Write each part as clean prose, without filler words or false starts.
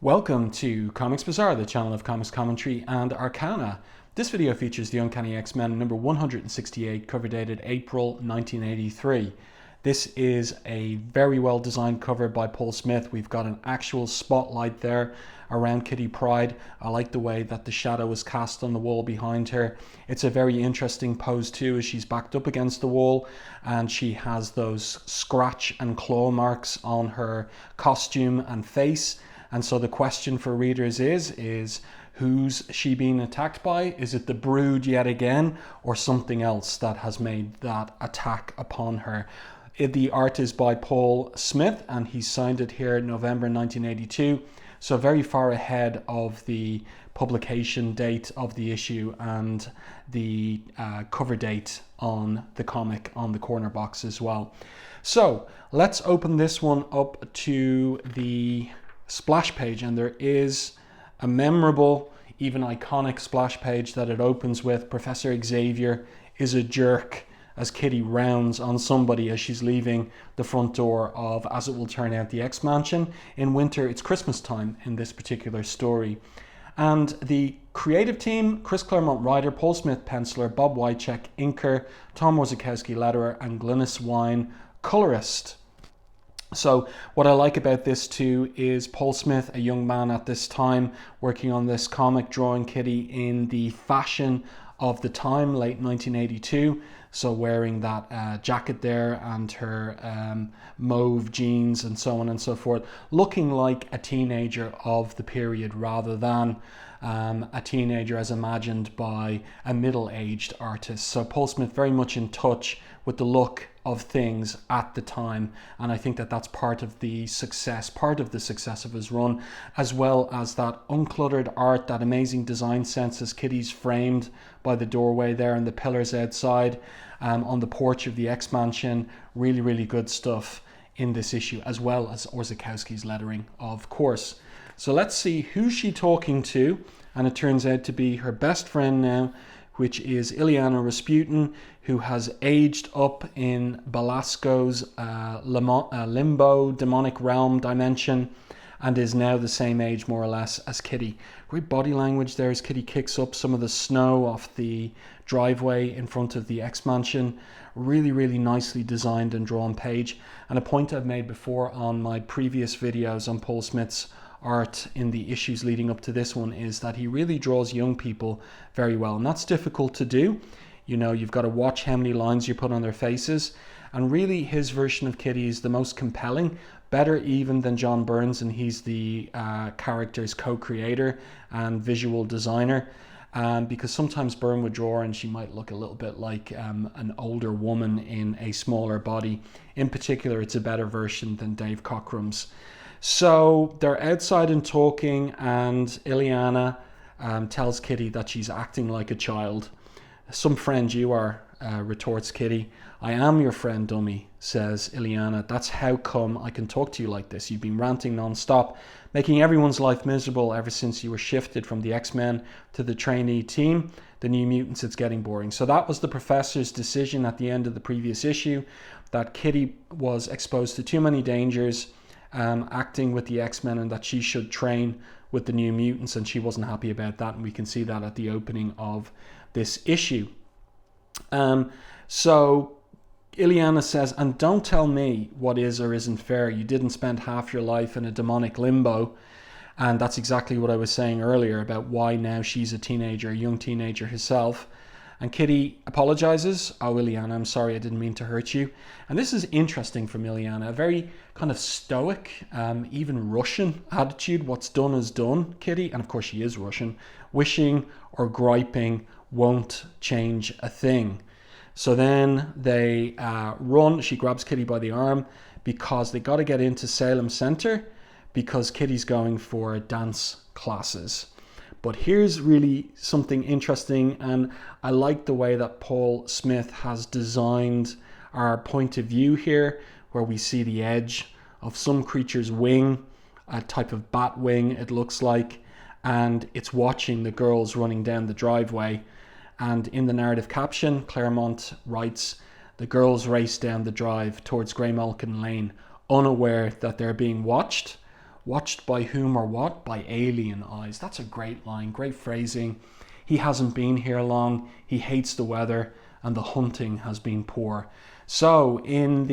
Welcome to Comics Bazaar, the channel of comics commentary and arcana. This video features the Uncanny X-Men number 168, cover dated April 1983. This is a very well designed cover by Paul Smith. We've got an actual spotlight there around Kitty Pryde. I like the way that the shadow is cast on the wall behind her. It's a very interesting pose too, as she's backed up against the wall and she has those scratch and claw marks on her costume and face. And so the question for readers is who's she being attacked by? Is it the Brood yet again, or something else that has made that attack upon her? The art is by Paul Smith and he signed it here in November 1982. So very far ahead of the publication date of the issue and the cover date on the comic on the corner box as well. So let's open this one up to the splash page, and there is a memorable, even iconic splash page that it opens with. Professor Xavier is a jerk as Kitty rounds on somebody as she's leaving the front door of, as it will turn out, the X-Mansion. In winter, it's Christmas time in this particular story. And the creative team: Chris Claremont, writer; Paul Smith, penciler; Bob Wiacek, inker; Tom Wasikowski, letterer; and Glynis Wine, colorist. So what I like about this too is Paul Smith, a young man at this time, working on this comic, drawing Kitty in the fashion of the time, late 1982. So wearing that jacket there and her mauve jeans and so on and so forth, looking like a teenager of the period rather than a teenager as imagined by a middle-aged artist. So Paul Smith very much in touch with the look of things at the time, and I think that that's part of the success of his run, as well as that uncluttered art, that amazing design sense as Kitty's framed by the doorway there and the pillars outside on the porch of the X-Mansion. Really good stuff in this issue, as well as Wasikowski's lettering, of course. So let's see who's she talking to, and it turns out to be her best friend now, which is Illyana Rasputin, who has aged up in Belasco's limbo, demonic realm dimension, and is now the same age, more or less, as Kitty. Great body language there as Kitty kicks up some of the snow off the driveway in front of the X-Mansion. Really nicely designed and drawn page. And a point I've made before on my previous videos on Paul Smith's art in the issues leading up to this one is that he really draws young people very well, and that's difficult to do. You know, you've got to watch how many lines you put on their faces, and really his version of Kitty is the most compelling, better even than John Byrne's, and he's the character's co-creator and visual designer. Because sometimes Byrne would draw and she might look a little bit like an older woman in a smaller body. In particular, it's a better version than Dave Cockrum's. So they're outside and talking, and Illyana tells Kitty that she's acting like a child. "Some friend you are," retorts Kitty. "I am your friend, dummy," says Illyana. "That's how come I can talk to you like this. You've been ranting non-stop, making everyone's life miserable ever since you were shifted from the X-Men to the trainee team, the New Mutants. It's getting boring." So that was the professor's decision at the end of the previous issue, that Kitty was exposed to too many dangers acting with the X-Men, and that she should train with the New Mutants, and she wasn't happy about that, and we can see that at the opening of this issue. So Illyana says, "And don't tell me what is or isn't fair. You didn't spend half your life in a demonic limbo." And that's exactly what I was saying earlier about why now she's a teenager, a young teenager herself. And Kitty apologizes. "Oh, Illyana, I'm sorry, I didn't mean to hurt you." And this is interesting from Illyana, a very kind of stoic, even Russian attitude. What's done is done, Kitty. And of course she is Russian. Wishing or griping won't change a thing. So then they run. She grabs Kitty by the arm because they got to get into Salem Center because Kitty's going for dance classes. But here's really something interesting, and I like the way that Paul Smith has designed our point of view here, where we see the edge of some creature's wing, a type of bat wing it looks like, and it's watching the girls running down the driveway. And in the narrative caption, Claremont writes, "The girls race down the drive towards Greymalkin Lane, unaware that they're being watched, Watched by whom or what? By alien eyes. That's a great line, great phrasing. He hasn't been here long, he hates the weather, and the hunting has been poor. So in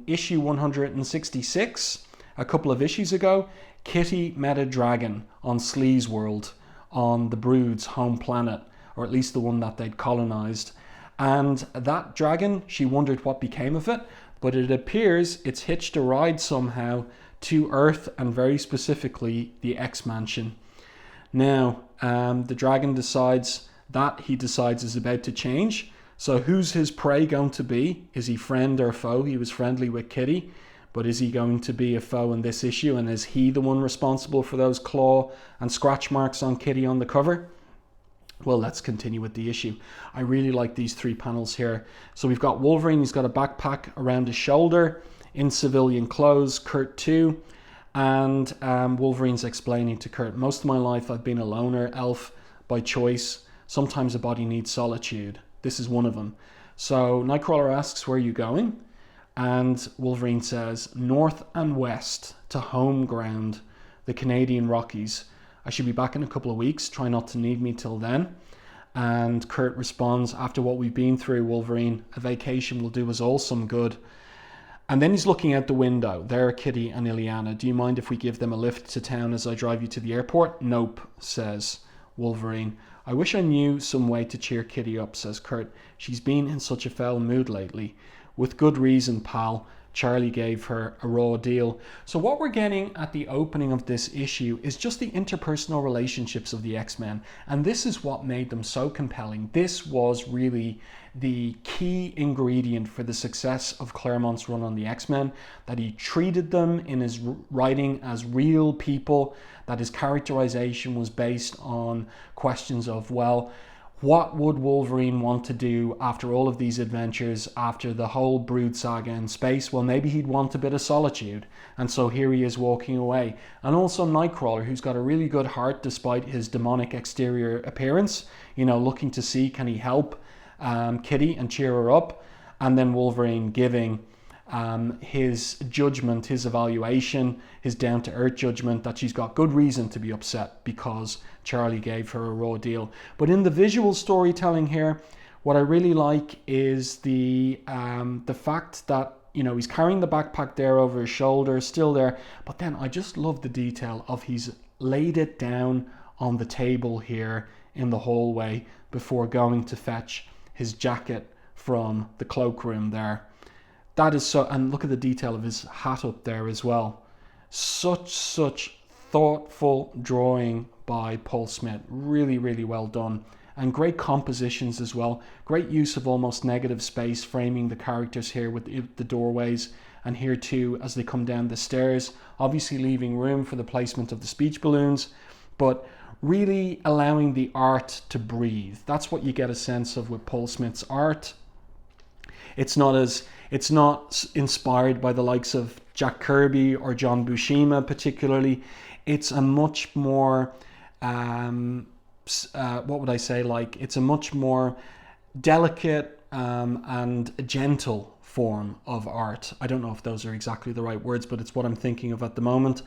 issue 166, a couple of issues ago, Kitty met a dragon on Slee's world, on the Brood's home planet, or at least the one that they'd colonized. And that dragon, she wondered what became of it, but it appears it's hitched a ride somehow to Earth, and very specifically the X-Mansion. Now, the dragon decides is about to change. So who's his prey going to be? Is he friend or foe? He was friendly with Kitty, but is he going to be a foe in this issue? And is he the one responsible for those claw and scratch marks on Kitty on the cover? Well, let's continue with the issue. I really like these 3 panels here. So we've got Wolverine, he's got a backpack around his shoulder, in civilian clothes, Kurt too. And Wolverine's explaining to Kurt, most of my life I've been a loner elf by choice. Sometimes a body needs solitude. This is one of them. So Nightcrawler asks, where are you going? And Wolverine says, north and west to home ground, the Canadian Rockies. I should be back in a couple of weeks. Try not to need me till then. And Kurt responds, after what we've been through, Wolverine, a vacation will do us all some good. And then he's looking out the window. There are Kitty and Illyana. Do you mind if we give them a lift to town as I drive you to the airport? Nope, says Wolverine. I wish I knew some way to cheer Kitty up, says Kurt. She's been in such a foul mood lately. With good reason, pal. Charlie gave her a raw deal. So what we're getting at the opening of this issue is just the interpersonal relationships of the X-Men. And this is what made them so compelling. This was really the key ingredient for the success of Claremont's run on the X-Men, that he treated them in his writing as real people, that his characterization was based on questions of, well, what would Wolverine want to do after all of these adventures, after the whole Brood saga in space? Well, maybe he'd want a bit of solitude. And so here he is walking away. And also Nightcrawler, who's got a really good heart despite his demonic exterior appearance, you know, looking to see, can he help Kitty and cheer her up? And then Wolverine giving his judgment, his evaluation, his down-to-earth judgment that she's got good reason to be upset because Charlie gave her a raw deal. But in the visual storytelling here, what I really like is the fact that, you know, he's carrying the backpack there over his shoulder, still there, but then I just love the detail of he's laid it down on the table here in the hallway before going to fetch his jacket from the cloakroom there. That is so, and look at the detail of his hat up there as well. Such thoughtful drawing by Paul Smith. Really, really well done. And great compositions as well. Great use of almost negative space, framing the characters here with the doorways. And here too, as they come down the stairs, obviously leaving room for the placement of the speech balloons, but really allowing the art to breathe. That's what you get a sense of with Paul Smith's art. It's not inspired by the likes of Jack Kirby or John Buscema particularly. It's a much more, it's a much more delicate and gentle form of art. I don't know if those are exactly the right words, but it's what I'm thinking of at the moment.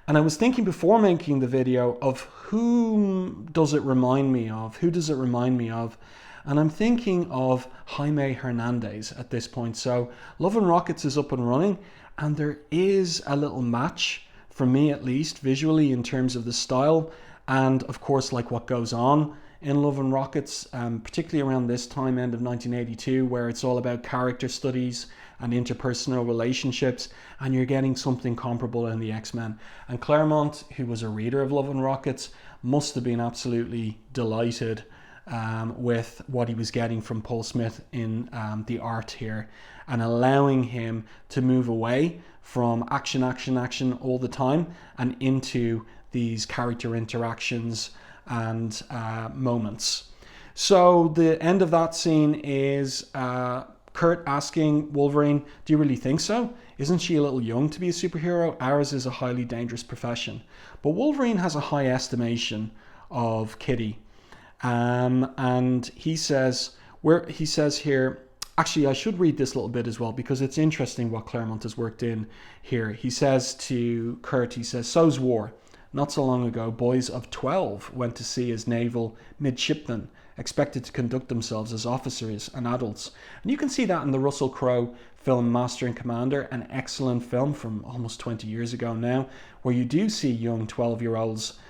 And I was thinking before making the video of who does it remind me of? And I'm thinking of Jaime Hernandez at this point. So Love and Rockets is up and running, and there is a little match, for me at least, visually in terms of the style, and of course like what goes on in Love and Rockets, particularly around this time, end of 1982, where it's all about character studies and interpersonal relationships, and you're getting something comparable in the X-Men. And Claremont, who was a reader of Love and Rockets, must have been absolutely delighted with what he was getting from Paul Smith in the art here, and allowing him to move away from action all the time and into these character interactions and moments. So the end of that scene is Kurt asking Wolverine, do you really think so? Isn't she a little young to be a superhero? Ours is a highly dangerous profession. But Wolverine has a high estimation of Kitty. And he says here, Actually, I should read this little bit as well, because it's interesting what Claremont has worked in here. He says to Kurt, he says, "So's war. Not so long ago, boys of 12 went to sea as naval midshipmen, expected to conduct themselves as officers and adults." And you can see that in the Russell Crowe film Master and Commander, an excellent film from almost 20 years ago now, where you do see young 12-year-olds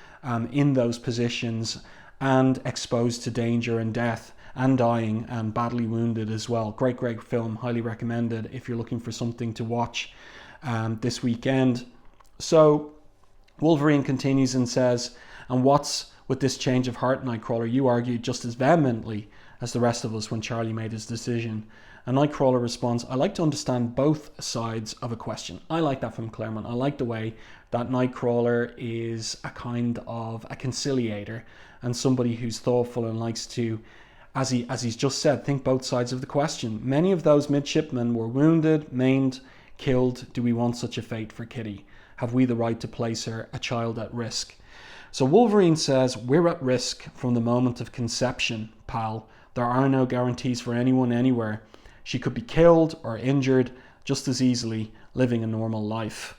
in those positions and exposed to danger and death and dying and badly wounded as well. Great film, highly recommended if you're looking for something to watch this weekend. So Wolverine continues and says, "And what's with this change of heart, Nightcrawler? You argued just as vehemently as the rest of us when Charlie made his decision." And Nightcrawler responds, "I like to understand both sides of a question." I like that from Claremont. I like the way that Nightcrawler is a kind of a conciliator and somebody who's thoughtful and likes to, as he's just said, think both sides of the question. Many of those midshipmen were wounded, maimed, killed. Do we want such a fate for Kitty? Have we the right to place her, a child, at risk? So Wolverine says, "We're at risk from the moment of conception, pal. There are no guarantees for anyone anywhere. She could be killed or injured just as easily, living a normal life."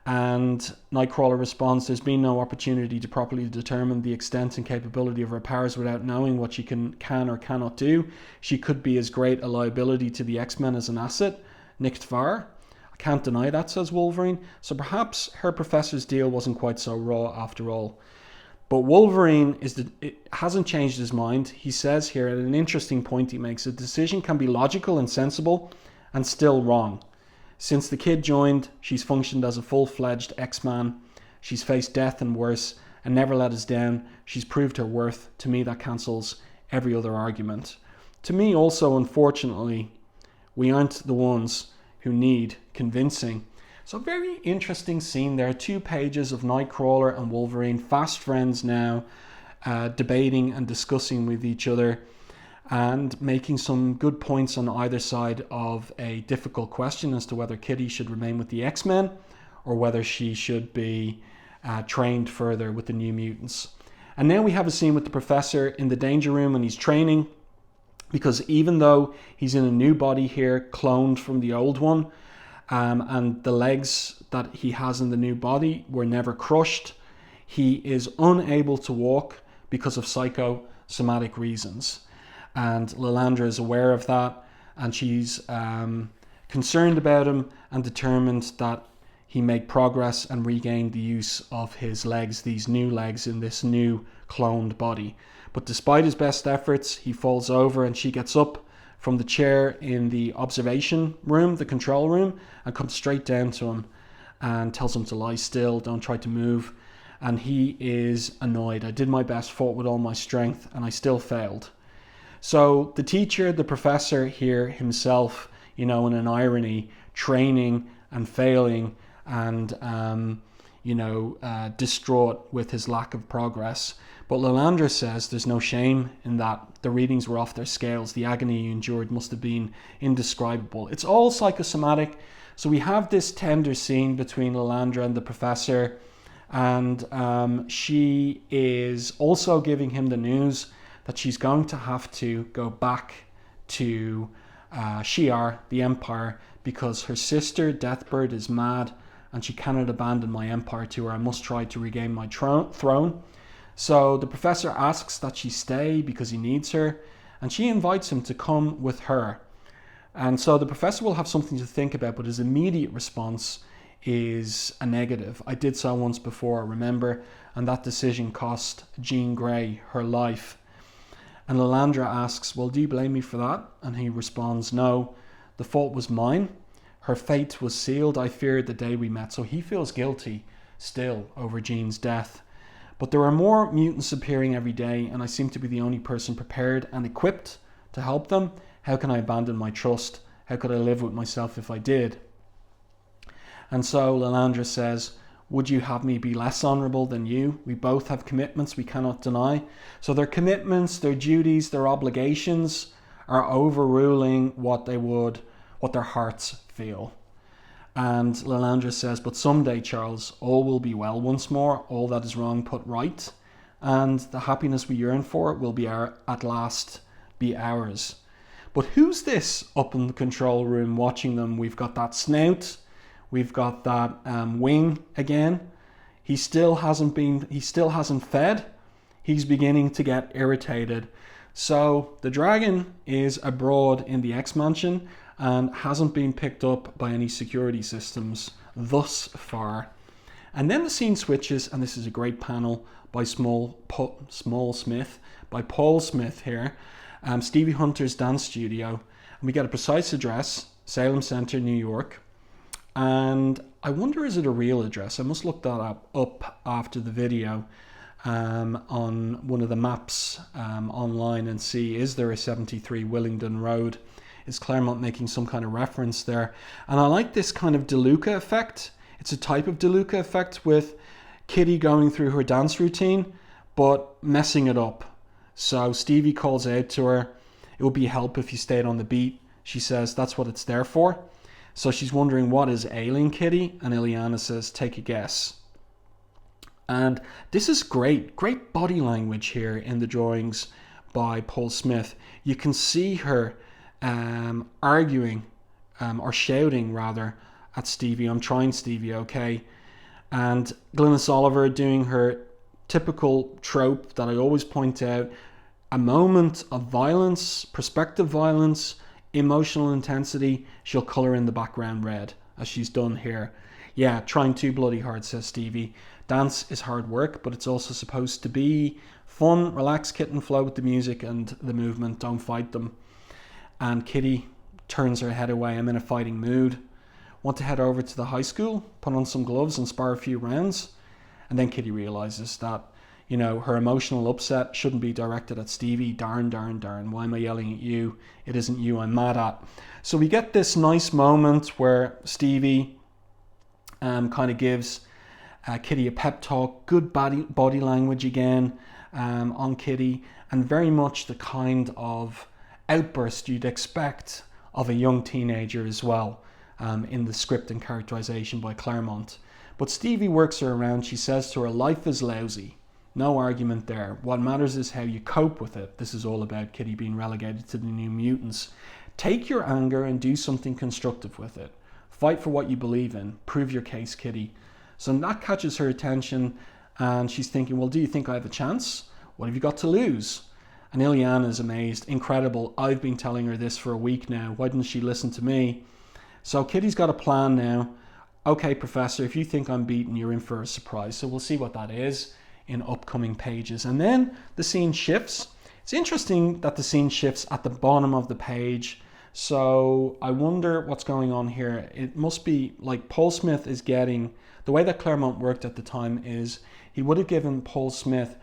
And Nightcrawler responds, "There's been no opportunity to properly determine the extent and capability of her powers without knowing what she can or cannot do. She could be as great a liability to the X-Men as an asset. Nicht wahr? I can't deny that," says Wolverine. So perhaps her professor's deal wasn't quite so raw after all. But Wolverine hasn't changed his mind. He says here, at an interesting point he makes, a decision can be logical and sensible and still wrong. Since the kid joined, she's functioned as a full-fledged X-Man. She's faced death and worse and never let us down. She's proved her worth. To me, that cancels every other argument. To me also, unfortunately, we aren't the ones who need convincing. So very interesting scene there. 2 pages of Nightcrawler and Wolverine, fast friends now, debating and discussing with each other and making some good points on either side of a difficult question as to whether Kitty should remain with the X-Men or whether she should be trained further with the New Mutants. And now we have a scene with the Professor in the Danger Room, and he's training, because even though he's in a new body here, cloned from the old one, and the legs that he has in the new body were never crushed, he is unable to walk because of psychosomatic reasons. And Lilandra is aware of that, and she's concerned about him and determined that he make progress and regain the use of his legs, these new legs in this new cloned body. But despite his best efforts, he falls over, and she gets up from the chair in the observation room, the control room, and comes straight down to him and tells him to lie still, don't try to move. And he is annoyed. "I did my best, fought with all my strength, and I still failed." So the teacher, the professor here himself, in an irony, training and failing and, distraught with his lack of progress. But Lilandra says there's no shame in that. The readings were off their scales. The agony you endured must have been indescribable. It's all psychosomatic. So we have this tender scene between Lilandra and the professor, and she is also giving him the news that she's going to have to go back to Shi'ar, the Empire, because her sister, Deathbird, is mad and she cannot abandon my empire to her. I must try to regain my throne. So the professor asks that she stay because he needs her, and she invites him to come with her. And so the professor will have something to think about, but his immediate response is a negative. "I did so once before, remember, and that decision cost Jean Grey her life." And Lilandra asks, "Well, do you blame me for that?" And he responds, "No, the fault was mine. Her fate was sealed. I feared the day we met." So he feels guilty still over Jean's death. But there are more mutants appearing every day, and I seem to be the only person prepared and equipped to help them. How can I abandon my trust? How could I live with myself if I did? And so Lilandra says, "Would you have me be less honourable than you? We both have commitments we cannot deny." So their commitments, their duties, their obligations are overruling what their hearts feel. And Lilandra says, "But someday, Charles, all will be well once more, all that is wrong put right, and the happiness we yearn for will be at last be ours." But who's this up in the control room watching them? We've got that snout, we've got that wing again. He still hasn't fed. He's beginning to get irritated. So the dragon is abroad in the X-Mansion and hasn't been picked up by any security systems thus far. And then the scene switches, and this is a great panel by Paul Smith here. Stevie Hunter's dance studio. And we get a precise address, Salem Center, New York. And I wonder, is it a real address? I must look that up after the video on one of the maps online and see, is there a 73 Willingdon Road? Is Claremont making some kind of reference there? And I like this kind of DeLuca effect. It's a type of DeLuca effect with Kitty going through her dance routine, but messing it up. So Stevie calls out to her, it would be help if you stayed on the beat. She says that's what it's there for. So she's wondering what is ailing Kitty, and Illyana says, take a guess. And this is great body language here in the drawings by Paul Smith. You can see her arguing, or shouting rather, at Stevie, I'm trying Stevie, okay? And Glynis Oliver doing her typical trope that I always point out, a moment of violence, perspective violence, emotional intensity, she'll colour in the background red, as she's done here. Yeah, trying too bloody hard, says Stevie. Dance is hard work, but it's also supposed to be fun, relax, kitten, flow with the music and the movement, don't fight them. And Kitty turns her head away, I'm in a fighting mood. Want to head over to the high school, put on some gloves and spar a few rounds? And then Kitty realises that, you know, her emotional upset shouldn't be directed at Stevie. Darn, why am I yelling at you? It isn't you I'm mad at. So we get this nice moment where Stevie kind of gives Kitty a pep talk, good body language again on Kitty, and very much the kind of outburst you'd expect of a young teenager as well. In the script and characterization by Claremont. But Stevie works her around. She says to her, life is lousy. No argument there. What matters is how you cope with it. This is all about Kitty being relegated to the New Mutants. Take your anger and do something constructive with it. Fight for what you believe in. Prove your case, Kitty. So that catches her attention, and she's thinking, well, do you think I have a chance? What have you got to lose? And Illyana is amazed. Incredible. I've been telling her this for a week now. Why didn't she listen to me? So Kitty's got a plan now. Okay, Professor, if you think I'm beaten, you're in for a surprise. So we'll see what that is in upcoming pages. And then the scene shifts. It's interesting that the scene shifts at the bottom of the page. So I wonder what's going on here. It must be like Paul Smith is getting... The way that Claremont worked at the time is he would have given Paul Smith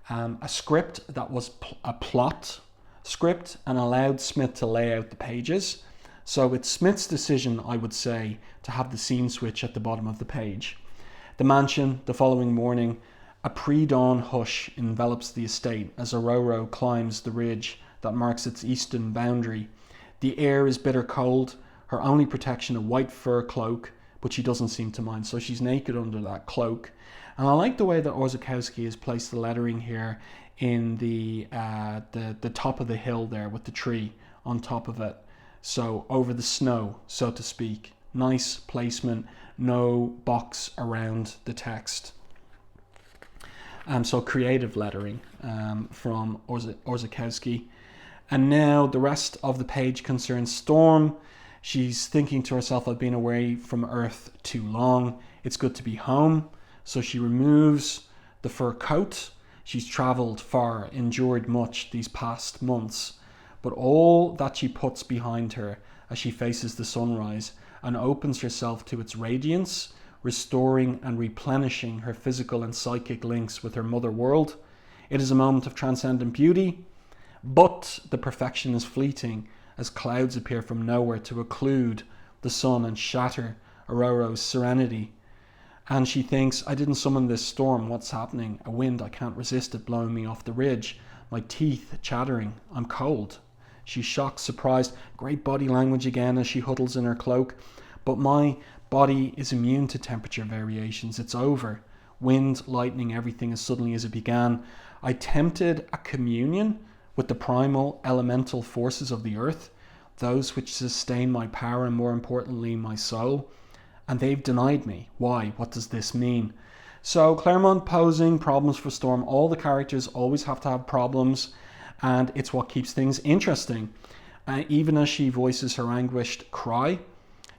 a script that was a plot script and allowed Smith to lay out the pages. So it's Smith's decision, I would say, to have the scene switch at the bottom of the page. The mansion, the following morning, a pre-dawn hush envelops the estate as Aurora climbs the ridge that marks its eastern boundary. The air is bitter cold, her only protection a white fur cloak, but she doesn't seem to mind, so she's naked under that cloak. And I like the way that Orzechowski has placed the lettering here in the top of the hill there with the tree on top of it. So over the snow, so to speak. Nice placement, no box around the text. So creative lettering from Orzechowski. And now the rest of the page concerns Storm. She's thinking to herself, I've been away from Earth too long. It's good to be home. So she removes the fur coat. She's travelled far, endured much these past months. But all that she puts behind her as she faces the sunrise and opens herself to its radiance, restoring and replenishing her physical and psychic links with her mother world. It is a moment of transcendent beauty, but the perfection is fleeting as clouds appear from nowhere to occlude the sun and shatter Aurora's serenity. And she thinks, I didn't summon this storm, what's happening? A wind, I can't resist it blowing me off the ridge. My teeth chattering, I'm cold. She's shocked, surprised, great body language again as she huddles in her cloak. But my body is immune to temperature variations. It's over. Wind, lightning, everything as suddenly as it began. I tempted a communion with the primal elemental forces of the earth, those which sustain my power and, more importantly, my soul. And they've denied me. Why? What does this mean? So Claremont posing problems for Storm. All the characters always have to have problems, and it's what keeps things interesting. Even as she voices her anguished cry,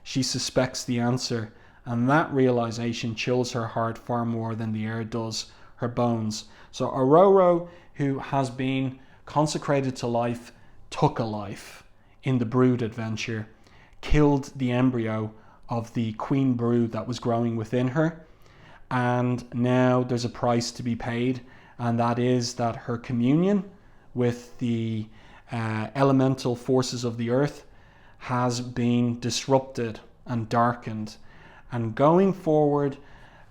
she suspects the answer, and that realization chills her heart far more than the air does her bones. So Aurora, who has been consecrated to life, took a life in the brood adventure, killed the embryo of the queen brood that was growing within her, and now there's a price to be paid, and that is that her communion with the elemental forces of the earth has been disrupted and darkened. And going forward,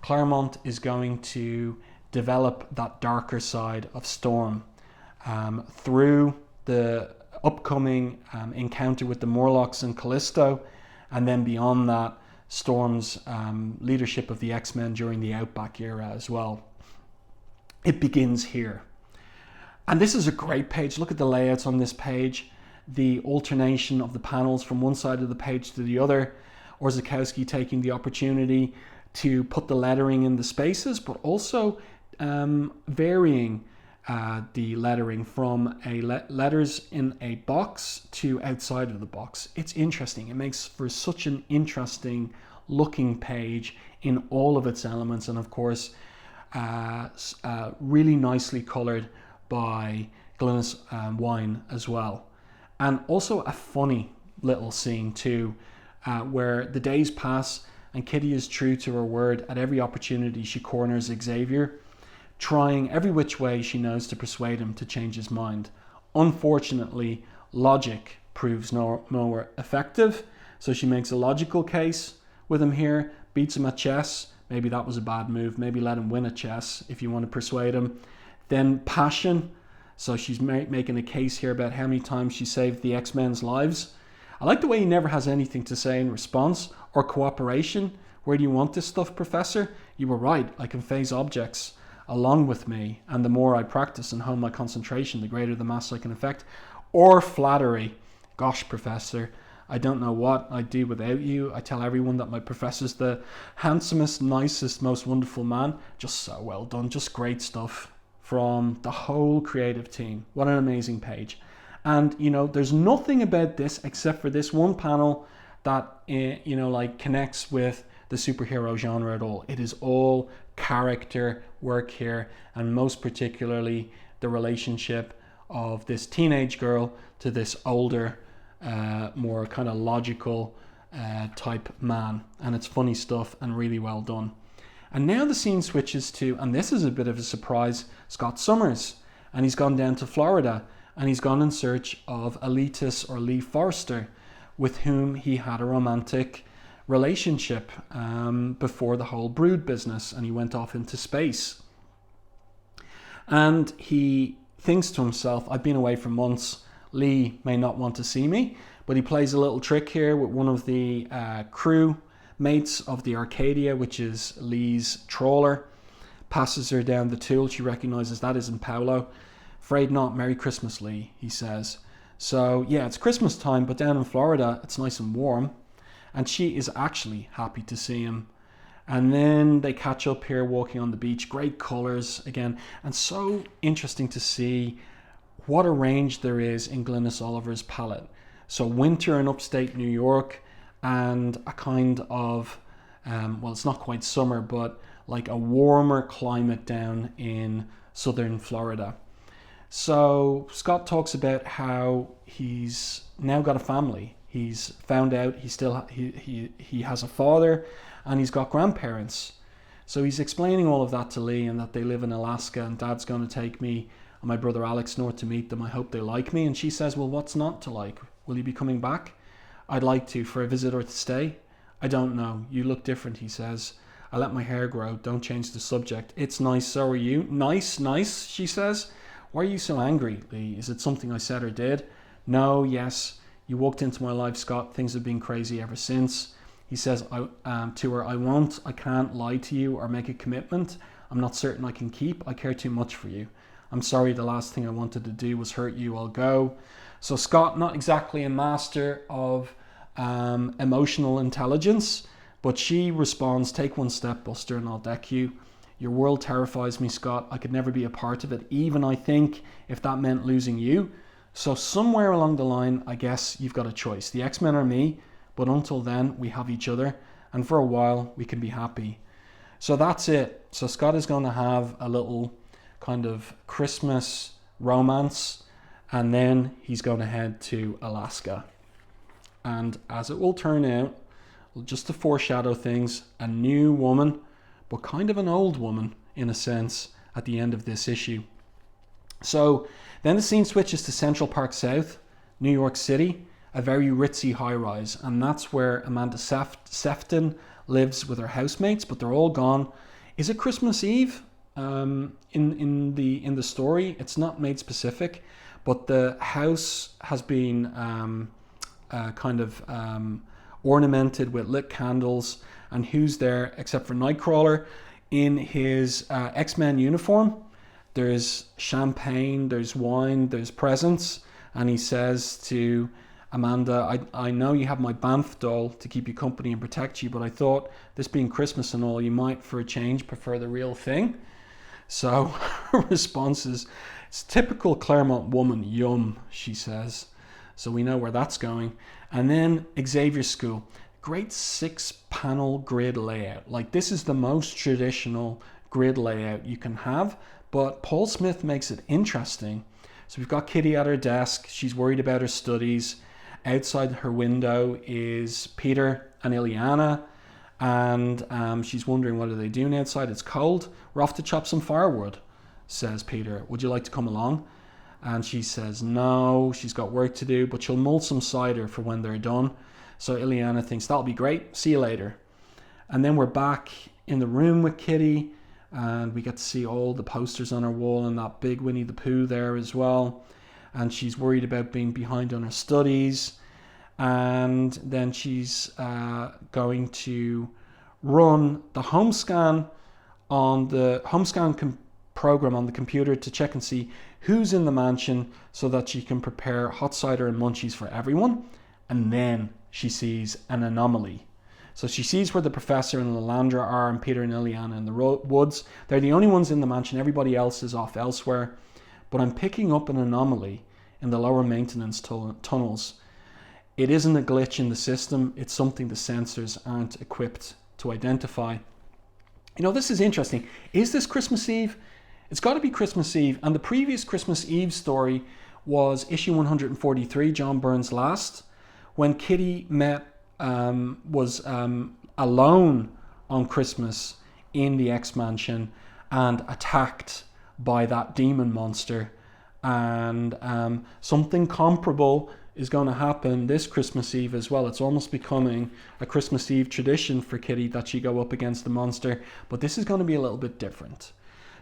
Claremont is going to develop that darker side of Storm through the upcoming encounter with the Morlocks and Callisto, and then beyond that, Storm's leadership of the X-Men during the Outback era as well. It begins here. And this is a great page. Look at the layouts on this page. The alternation of the panels from one side of the page to the other. Orzechowski taking the opportunity to put the lettering in the spaces, but also varying the lettering from letters in a box to outside of the box. It's interesting. It makes for such an interesting looking page in all of its elements, and of course really nicely colored by Glynis Wine as well. And also a funny little scene too, where the days pass and Kitty is true to her word. At every opportunity she corners Xavier, trying every which way she knows to persuade him to change his mind. Unfortunately, logic proves no more effective, so she makes a logical case with him here, beats him at chess. Maybe that was a bad move. Maybe let him win at chess if you want to persuade him. Then passion. So she's making a case here about how many times she saved the X-Men's lives. I like the way he never has anything to say in response or cooperation. Where do you want this stuff, Professor? You were right. I can phase objects along with me, and the more I practice and hone my concentration, the greater the mass I can effect. Or flattery. Gosh, Professor, I don't know what I'd do without you. I tell everyone that my professor's the handsomest, nicest, most wonderful man. Just so well done. Just great stuff from the whole creative team. What an amazing page. And, you know, there's nothing about this except for this one panel that, you know, like connects with the superhero genre at all. It is all character work here, and most particularly the relationship of this teenage girl to this older, more kind of logical type man. And it's funny stuff and really well done. And now the scene switches to, and this is a bit of a surprise, Scott Summers. And he's gone down to Florida, and he's gone in search of Elitis or Lee Forrester, with whom he had a romantic relationship before the whole brood business, and he went off into space. And he thinks to himself, I've been away for months, Lee may not want to see me, but he plays a little trick here with one of the crew mates of the Arcadia, which is Lee's trawler, passes her down the tool. She recognizes that isn't Paolo. Afraid not. Merry Christmas, Lee, he says. So yeah, it's Christmas time, but down in Florida it's nice and warm, and she is actually happy to see him. And then they catch up here walking on the beach. Great colors again, and so interesting to see what a range there is in Glynis Oliver's palette. So winter in upstate New York, and a kind of well, it's not quite summer, but like a warmer climate down in southern Florida. So Scott talks about how he's now got a family. He's found out he has a father, and he's got grandparents. So he's explaining all of that to Lee, and that they live in Alaska, and Dad's going to take me and my brother Alex north to meet them. I hope they like me. And she says, well, what's not to like? Will you be coming back? I'd like to, for a visit or to stay. I don't know. You look different, he says. I let my hair grow. Don't change the subject. It's nice, so are you. Nice, nice, she says. Why are you so angry, Lee? Is it something I said or did? No, yes. You walked into my life, Scott. Things have been crazy ever since. He says to her, I can't lie to you or make a commitment I'm not certain I can keep. I care too much for you. I'm sorry, the last thing I wanted to do was hurt you. I'll go. So Scott, not exactly a master of emotional intelligence, but she responds, "Take one step, Buster, and I'll deck you. Your world terrifies me, Scott. I could never be a part of it, even I think if that meant losing you." So somewhere along the line, I guess you've got a choice. The X-Men are me, but until then, we have each other, and for a while, we can be happy. So that's it. So Scott is going to have a little kind of Christmas romance, and then he's going to head to Alaska. And as it will turn out, just to foreshadow things, a new woman, but kind of an old woman in a sense, at the end of this issue. So then the scene switches to Central Park South, New York City, a very ritzy high-rise, and that's where Amanda Sefton lives with her housemates, but they're all gone. Is it Christmas Eve? In the story, it's not made specific, but the house has been ornamented with lit candles, and who's there except for Nightcrawler in his X-Men uniform. There's champagne, there's wine, there's presents, and he says to Amanda, I know you have my Banff doll to keep you company and protect you, but I thought, this being Christmas and all, you might for a change prefer the real thing. So her response is, "It's typical Claremont woman, yum," she says. So we know where that's going. And then Xavier's School. Great 6-panel grid layout. Like, this is the most traditional grid layout you can have, but Paul Smith makes it interesting. So we've got Kitty at her desk. She's worried about her studies. Outside her window is Peter and Illyana, and she's wondering what are they doing outside. It's cold. "We're off to chop some firewood," says Peter. "Would you like to come along?" And she says no, she's got work to do, but she'll mull some cider for when they're done. So Illyana thinks, "That'll be great, see you later." And then we're back in the room with Kitty, and we get to see all the posters on her wall and that big Winnie the Pooh there as well. And she's worried about being behind on her studies. And then she's going to run the home scan program on the computer to check and see who's in the mansion so that she can prepare hot cider and munchies for everyone. And then she sees an anomaly. So she sees where the professor and Lalandra are, and Peter and Illyana in the woods. They're the only ones in the mansion. Everybody else is off elsewhere. But I'm picking up an anomaly in the lower maintenance tunnels. It isn't a glitch in the system. It's something the sensors aren't equipped to identify. You know, this is interesting. Is this Christmas Eve? It's got to be Christmas Eve. And the previous Christmas Eve story was issue 143, John Byrne's last, when Kitty was alone on Christmas in the X-Mansion and attacked by that demon monster. And something comparable is going to happen this Christmas Eve as well. It's almost becoming a Christmas Eve tradition for Kitty that she go up against the monster, but this is going to be a little bit different.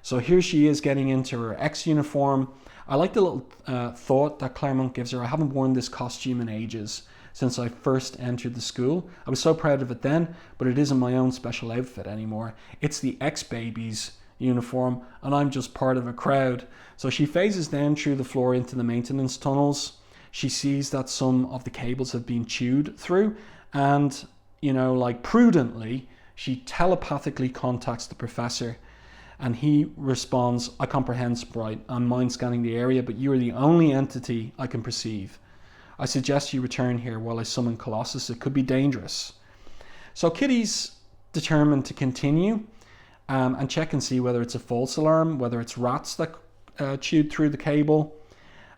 So here she is getting into her X uniform. I like the little thought that Claremont gives her. "I haven't worn this costume in ages, since I first entered the school. I was so proud of it then, but it isn't my own special outfit anymore. It's the X-Babies uniform, and I'm just part of a crowd." So she phases down through the floor into the maintenance tunnels. She sees that some of the cables have been chewed through, and, you know, like prudently, she telepathically contacts the professor, and he responds, "I comprehend, Sprite. I'm mind scanning the area, but you are the only entity I can perceive. I suggest you return here while I summon Colossus. It could be dangerous." So Kitty's determined to continue and check and see whether it's a false alarm, whether it's rats that chewed through the cable.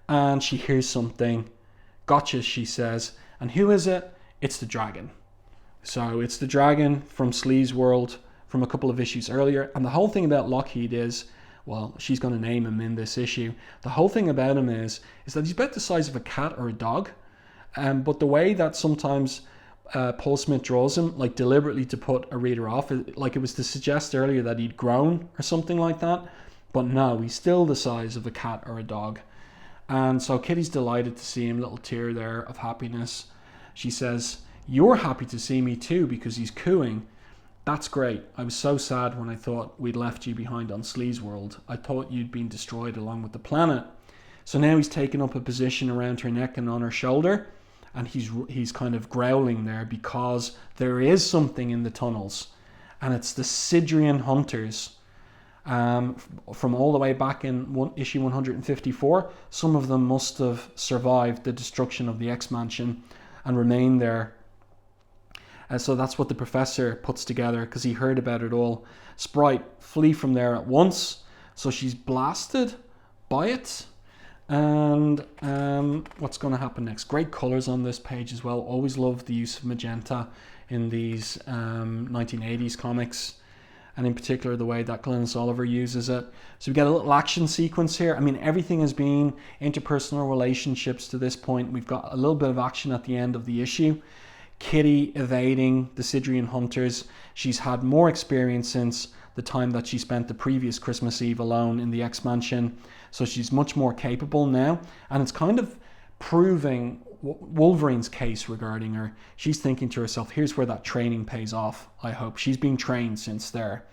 And she hears something. "Gotcha," she says. And who is it? It's the dragon. So it's the dragon from Slee's World from a couple of issues earlier. And the whole thing about Lockheed is, well, she's going to name him in this issue. The whole thing about him is that he's about the size of a cat or a dog. But the way that sometimes Paul Smith draws him, like deliberately to put a reader off, like it was to suggest earlier that he'd grown or something like that. But no, he's still the size of a cat or a dog. And so Kitty's delighted to see him, little tear there of happiness. She says, "You're happy to see me too because he's cooing. That's great. I was so sad when I thought we'd left you behind on Slee's World. I thought you'd been destroyed along with the planet." So now he's taken up a position around her neck and on her shoulder, and he's kind of growling there because there is something in the tunnels, and it's the Sidrian hunters from all the way back in issue 154. Some of them must have survived the destruction of the X-Mansion and remained there. So that's what the professor puts together because he heard about it all. Sprite, flee from there at once. So she's blasted by it. And what's going to happen next? Great colors on this page as well. Always love the use of magenta in these 1980s comics, and in particular the way that Glynis Oliver uses it. So we get a little action sequence here. I mean, everything has been interpersonal relationships to this point. We've got a little bit of action at the end of the issue. Kitty evading the Sidrian hunters. She's had more experience since the time that she spent the previous Christmas Eve alone in the X-Mansion. So she's much more capable now. And it's kind of proving Wolverine's case regarding her. She's thinking to herself, here's where that training pays off, I hope. She's been trained since there.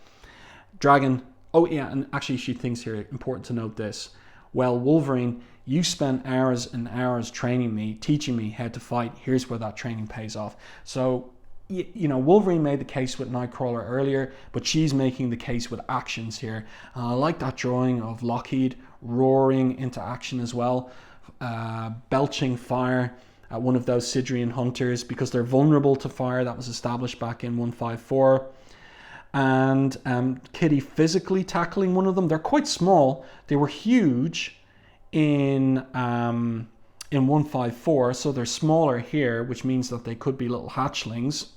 Dragon, oh yeah, and actually she thinks here, important to note this. Well, Wolverine, you spent hours and hours training me, teaching me how to fight. Here's where that training pays off. So, you know, Wolverine made the case with Nightcrawler earlier, but she's making the case with actions here. I like that drawing of Lockheed roaring into action as well, belching fire at one of those Sidrian hunters because they're vulnerable to fire. That was established back in 154. And Kitty physically tackling one of them. They're quite small. They were huge in 154, so they're smaller here, which means that they could be little hatchlings.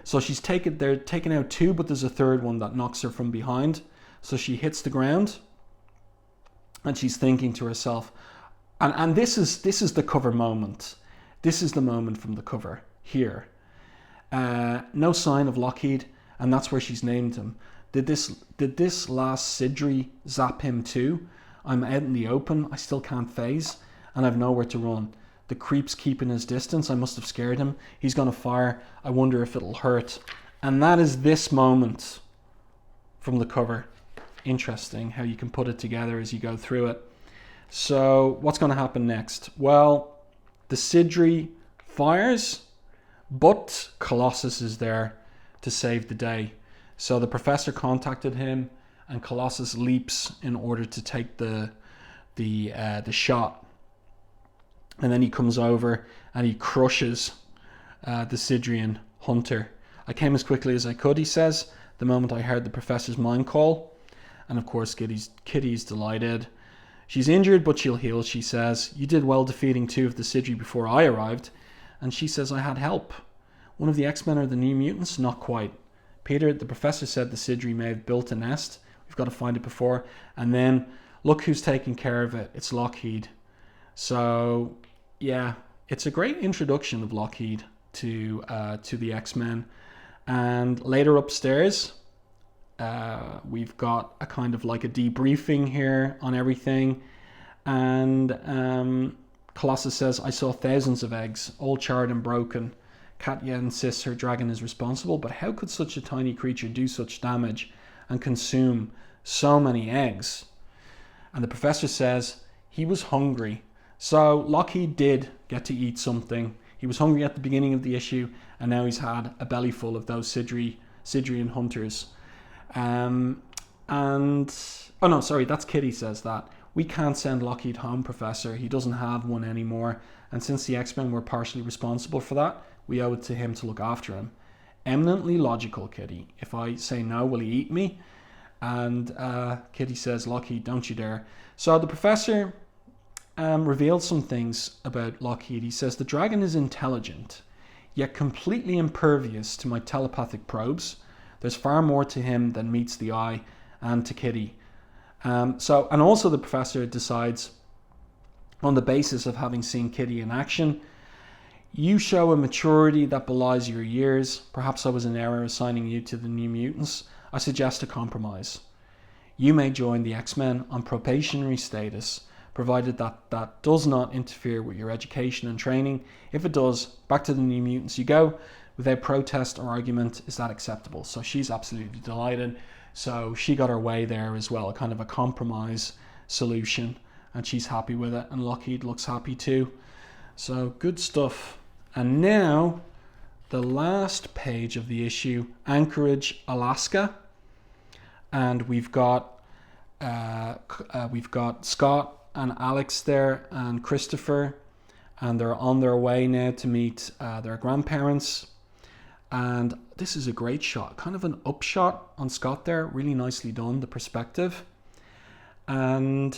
So they're taking out two, but there's a third one that knocks her from behind. So she hits the ground, and she's thinking to herself, and this is the cover moment. This is the moment from the cover here. No sign of Lockheed, and that's where she's named him. Did this last Sidri zap him too? I'm out in the open, I still can't phase, and I've nowhere to run. The creep's keeping his distance, I must have scared him. He's gonna fire, I wonder if it'll hurt. And that is this moment from the cover. Interesting how you can put it together as you go through it. So what's gonna happen next? Well, the Sidri fires, but Colossus is there to save the day. So the professor contacted him, and Colossus leaps in order to take the shot. And then he comes over and he crushes the Sidrian hunter. I came as quickly as I could, he says, the moment I heard the professor's mind call. And of course, Kitty's delighted. She's injured, but she'll heal, she says. You did well defeating two of the Sidri before I arrived. And she says, I had help. One of the X-Men are the New Mutants? Not quite. Peter, the professor said the Sidri may have built a nest. We've got to find it before. And then, look who's taking care of it. It's Lockheed. So, yeah, it's a great introduction of Lockheed to the X-Men. And later upstairs, we've got a kind of like a debriefing here on everything. And Colossus says, I saw thousands of eggs, all charred and broken. Katya insists her dragon is responsible, but how could such a tiny creature do such damage and consume so many eggs? And the professor says he was hungry. So Lockheed did get to eat something. He was hungry at the beginning of the issue, and now he's had a belly full of those Sidrian hunters. Oh no, sorry, that's Kitty says that. We can't send Lockheed home, Professor. He doesn't have one anymore. And since the X-Men were partially responsible for that, we owe it to him to look after him. Eminently logical, Kitty. If I say no, will he eat me? And Kitty says, Lockheed, don't you dare. So the professor revealed some things about Lockheed. He says, the dragon is intelligent, yet completely impervious to my telepathic probes. There's far more to him than meets the eye, and to Kitty. And also the professor decides, on the basis of having seen Kitty in action, you show a maturity that belies your years. Perhaps I was in error assigning you to the New Mutants. I suggest a compromise. You may join the X-Men on probationary status, provided that does not interfere with your education and training. If it does, back to the New Mutants you go, without protest or argument. Is that acceptable? So she's absolutely delighted. So she got her way there as well, kind of a compromise solution. and she's happy with it, and Lockheed looks happy too. So good stuff. And now the last page of the issue, Anchorage, Alaska, and we've got Scott and Alex there and Christopher, and they're on their way now to meet their grandparents. And this is a great shot, kind of an upshot on Scott there, really nicely done, the perspective. And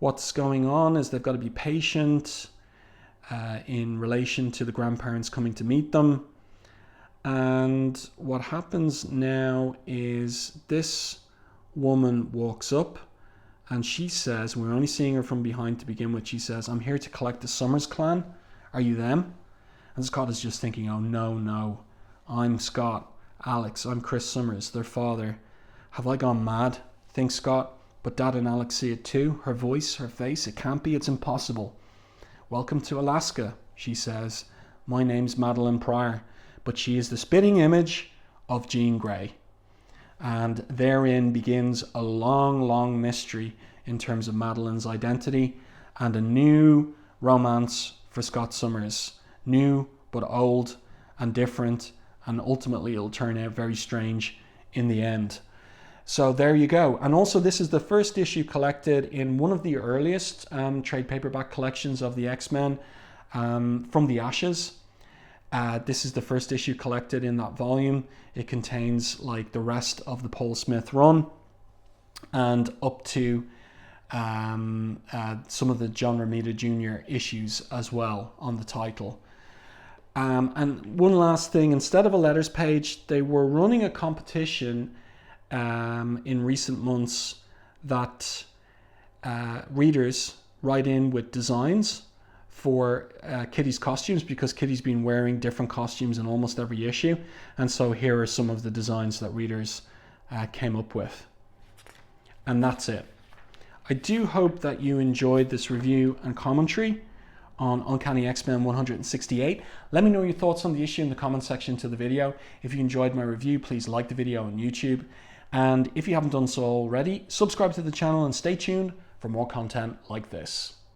what's going on is they've got to be patient in relation to the grandparents coming to meet them. And what happens now is this woman walks up and she says, we're only seeing her from behind to begin with, she says, "I'm here to collect the Summers clan. Are you them?" And Scott is just thinking, oh no, I'm Scott, Alex, I'm Chris Summers, their father. Have I gone mad? Thinks Scott, but Dad and Alex see it too. Her voice, her face, it can't be, it's impossible. "Welcome to Alaska," she says. "My name's Madelyne Pryor," but she is the spitting image of Jean Grey. And therein begins a long mystery in terms of Madelyne's identity and a new romance for Scott Summers. New but old and different, and ultimately it'll turn out very strange in the end. So there you go. And also this is the first issue collected in one of the earliest trade paperback collections of the X-Men, From the Ashes. This is the first issue collected in that volume. It contains like the rest of the Paul Smith run and up to some of the John Romita Jr. issues as well on the title. And one last thing, instead of a letters page, they were running a competition in recent months that readers write in with designs for Kitty's costumes, because Kitty's been wearing different costumes in almost every issue. And so here are some of the designs that readers came up with. And that's it. I do hope that you enjoyed this review and commentary on Uncanny X-Men 168. Let me know your thoughts on the issue in the comment section to the video. If you enjoyed my review, please like the video on YouTube. And if you haven't done so already, subscribe to the channel and stay tuned for more content like this.